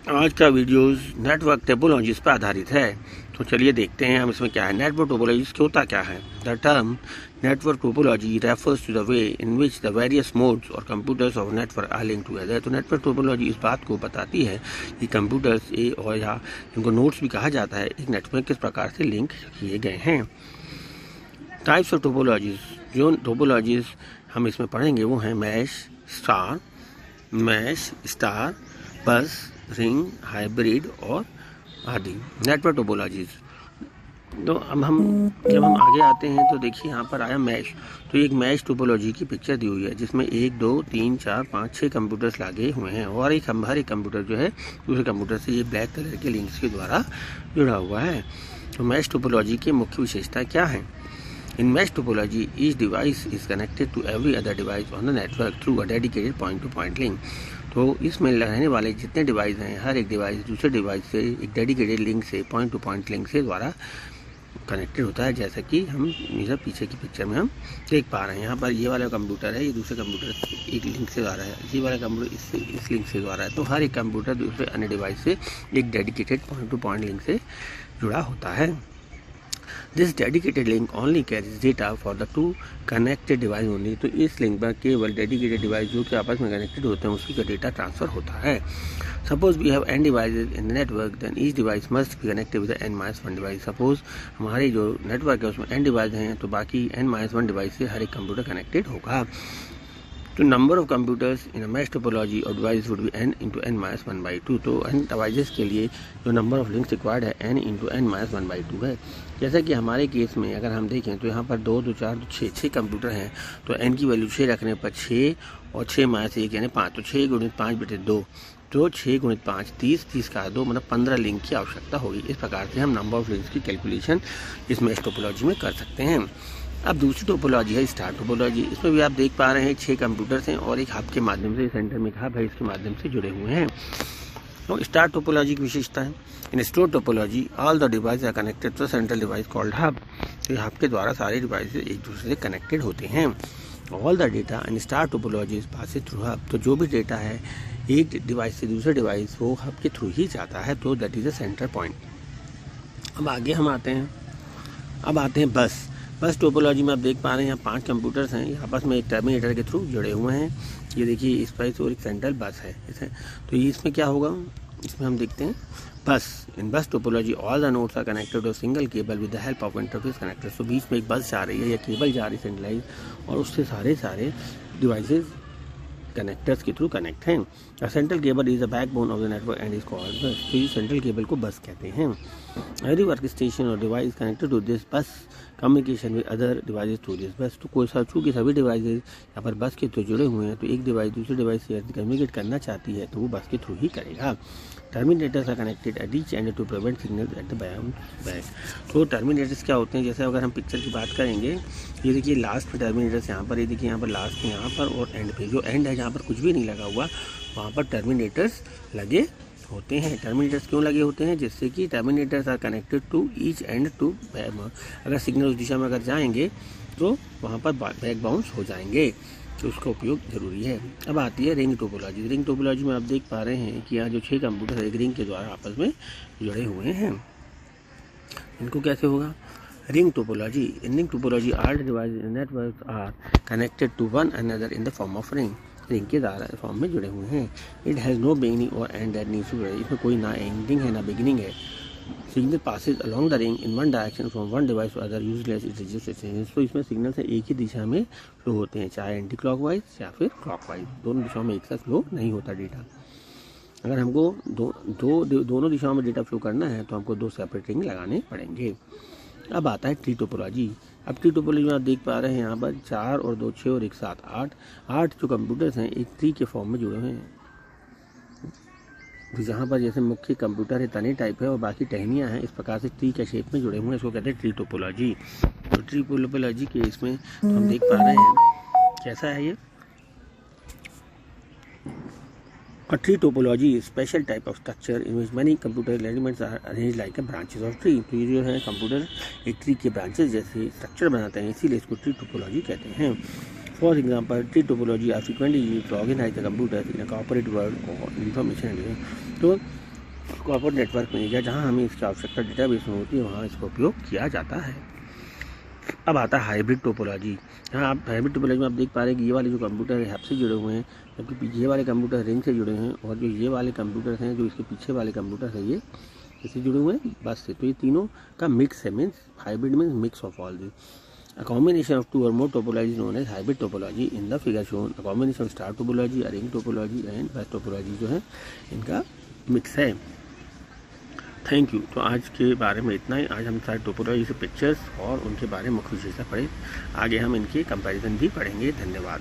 आज का videos network topologies पर आधारित है। तो चलिए देखते हैं हम इसमें क्या है। नेटवर्क टोपोलॉजीज क्या होता क्या है। The term network topology refers to the way in which the various modes or computers of network are link together. तो नेटवर्क टोपोलॉजी इस बात को बताती है कि कंप्यूटर्स और या इनको नोड्स भी कहा जाता है, एक नेटवर्क किस प्रकार से लिंक किए गए हैं। टाइप्स ऑफ टोपोलॉजीज, जो टोपोलॉजीज हम इसमें पढ़ेंगे वो हैं मैश, स्टार, बस, रिंग, हाइब्रिड और आदि नेटवर्क टोपोलॉजीज। तो अब जब हम आगे आते हैं तो देखिए यहाँ पर आया मैश। तो एक मैश टोपोलॉजी की पिक्चर दी हुई है जिसमें 1, 2, 3, 4, 5, 6 कंप्यूटर्स लगे हुए हैं और हर एक कंप्यूटर जो है दूसरे कंप्यूटर से ये ब्लैक कलर के लिंक्स के द्वारा जुड़ा हुआ है। तो मैश टोपोलॉजी की मुख्य विशेषता क्या है। In mesh topology, each device is connected to every other device on the network through a dedicated point-to-point link. तो इसमें रहने वाले जितने डिवाइस हैं, हर एक डिवाइस दूसरे डिवाइस से एक डेडिकेटेड लिंक से, पॉइंट टू पॉइंट लिंक से द्वारा कनेक्टेड होता है। जैसा कि हम इधर पीछे की पिक्चर में हम देख पा रहे हैं। यहाँ पर ये वाला कंप्यूटर है, ये दूसरे कंप्यूटर से एक लिंक से द्वारा है, ये वाला कंप्यूटर इस लिंक से द्वारा है। तो हर एक कंप्यूटर दूसरे अन्य डिवाइस से एक dedicated point two point link से जुड़ा होता है। This dedicated link only carries data for the two connected device only. तो इस लिंक पर केवल डेडिकेटेड डिवाइस जो कि आपस में कनेक्टेड होते हैं उसी का डेटा ट्रांसफर होता है। Suppose we have n devices in the network, then each device must be connected with the n-1 device. Suppose हमारे जो नेटवर्क है उसमें n डिवाइस हैं तो बाकी n-1 डिवाइस से हर एक कंप्यूटर कनेक्टेड होगा। तो number of computers in mesh topology or device would be n into n-1/2। तो n डिवाइसेस के लिए जो नंबर ऑफ लिंक्स रिक्वायर्ड है n इंटू n-1/2 है। जैसा कि हमारे केस में अगर हम देखें तो यहाँ पर 2, 2, 4, 6 कंप्यूटर हैं। तो n की वैल्यू 6 रखने पर 6 और 6 - 1 यानी 5। तो 6 × 5/2 तो 6 × 5 30, 30 का 2 मतलब 15 लिंक की आवश्यकता होगी। इस प्रकार से हम नंबर ऑफ लिंक्स की कैलकुलेशन इस मैश टोपोलॉजी में कर सकते हैं। अब दूसरी टोपोलॉजी है स्टार टोपोलॉजी। इसमें भी आप देख पा रहे हैं 6 कंप्यूटर्स हैं और एक हब के माध्यम से, सेंटर में एक हब है, इसके माध्यम से जुड़े हुए हैं। तो स्टार टोपोलॉजी की विशेषता है in star topology all the device are connected to central device called hub. तो हब के द्वारा सारे डिवाइस एक दूसरे से कनेक्टेड होते हैं। All the data in star topology pass through hub. तो जो भी डेटा है एक डिवाइस से दूसरे डिवाइस वो हब के थ्रू ही जाता है। तो that is a centre point. अब आगे हम आते हैं बस टोपोलॉजी में आप देख पा रहे हैं यहाँ 5 कंप्यूटर्स हैं, ये आपस में एक टर्मिनेटर के थ्रू जुड़े हुए हैं। ये देखिए इस पर और एक सेंट्रल बस है तो ये इसमें क्या होगा, इसमें हम देखते हैं बस। In bus topology all the nodes are connected to single cable with the help of interface connector. तो बीच में एक बस जा रही है या केबल जा रही है सेंट्रलाइज और उससे सारे डिवाइसेज कनेक्टर्स के थ्रू कनेक्ट हैं। Central cable is the backbone of the network and is called बस। तो ये सेंट्रल केबल को बस कहते हैं। एवरी वर्क स्टेशन और डिवाइस कनेक्टेड टू दिस बस communication with other devices through this बस। तो कोई चूँकि सभी डिवाइसेज यहाँ पर बस के थ्रू जुड़े हुए हैं तो एक डिवाइस दूसरे डिवाइस से कम्युनिकेट करना चाहती है तो वो बस के थ्रू ही करेगा। Terminators are connected at each end to prevent signal at the back. तो टर्मिनेटर्स क्या होते हैं, जैसे अगर हम पिक्चर की बात करेंगे, ये देखिए लास्ट में टर्मिनेटर्स यहाँ पर, ये देखिए यहाँ पर लास्ट में यहाँ पर और एंड पे, जो एंड है जहाँ पर कुछ भी नहीं लगा हुआ वहाँ पर टर्मिनेटर्स लगे होते हैं। टर्मिनेटर्स क्यों लगे होते हैं, जिससे कि terminators are connected to each end to back. अगर सिग्नल उस दिशा में अगर जाएंगे तो वहाँ पर बैक बाउंस हो जाएंगे, तो उसका उपयोग जरूरी है। अब आती है रिंग टोपोलॉजी। रिंग टोपोलॉजी में आप देख पा रहे हैं कि यहाँ जो 6 कंप्यूटर एक रिंग के द्वारा आपस में जुड़े हुए हैं। इनको कैसे होगा, ring topology. In ring topology all devices in network are connected to one another in the form of ring. Ring के द्वारा फॉर्म में जुड़े हुए हैं। इट हैज़ नो बिगिनिंग और end that needs to be. इसमें कोई ना एंडिंग है ना बिगिनिंग है। Signal passes along the ring in one direction from one device to other useless it registers changes. तो इसमें सिग्नल से एक ही दिशा में फ्लो होते हैं, चाहे एंटी क्लॉकवाइज या फिर क्लॉकवाइज, दोनों दिशाओं में एक साथ फ्लो नहीं होता डेटा। अगर हमको दोनों दिशाओं में डेटा फ्लो करना है तो हमको 2 सेपरेट रिंग लगाने पड़ेंगे। अब आता है ट्री टोपोलॉजी। अब ट्री टोपोलॉजी में आप देख पा रहे हैं यहाँ पर 4 और 2 6 और 1 7 8 जो कंप्यूटर्स हैं एक ट्री के फॉर्म में जुड़े हुए हैं। जहाँ पर जैसे मुख्य कंप्यूटर है तने टाइप है और बाकी टहनियाँ हैं, इस प्रकार से ट्री के शेप में जुड़े हुए हैं, इसको कहते हैं ट्री टोपोलॉजी। तो ट्री टोपोलॉजी के इसमें तो हम देख पा रहे हैं कैसा है ये। A tree topology is special type of structure in which many computer elements are arranged like a branches of tree। तो ये जो है कंप्यूटर एक ट्री के ब्रांचेस जैसे स्ट्रक्चर बनाते हैं, इसीलिए इसको ट्री टोपोलॉजी कहते हैं। For example, tree topology are frequently used to organize the computers in a corporate world or information. तो कॉर्पोरेट नेटवर्क में या जहाँ हमें इसकी आवश्यकता डेटाबेस में होती है वहाँ इसका उपयोग किया जाता है। अब आता है हाइब्रिड टोपोलॉजी। यहाँ आप हाइब्रिड टोपोलॉजी में आप देख पा रहे हैं कि ये वाले जो कंप्यूटर है हब से जुड़े हुए हैं, जबकि ये वाले कंप्यूटर रिंग से जुड़े हैं, और जो ये वाले कंप्यूटर हैं जो इसके पीछे वाले कंप्यूटर हैं ये इससे जुड़े हुए हैं बस से। तो ये तीनों का मिक्स है, means hybrid means mix of all this. A combination of two or more topologies known as hybrid topology. In the figure shown, a combination of star topology, a ring topology and bus topology जो है इनका mix है। Thank you. तो आज के बारे में इतना ही। आज हम सारे टोपोलॉजी से पिक्चर्स और उनके बारे में मुख्य विशेषता पढ़े। आगे हम इनके कंपैरिजन भी पढ़ेंगे। धन्यवाद।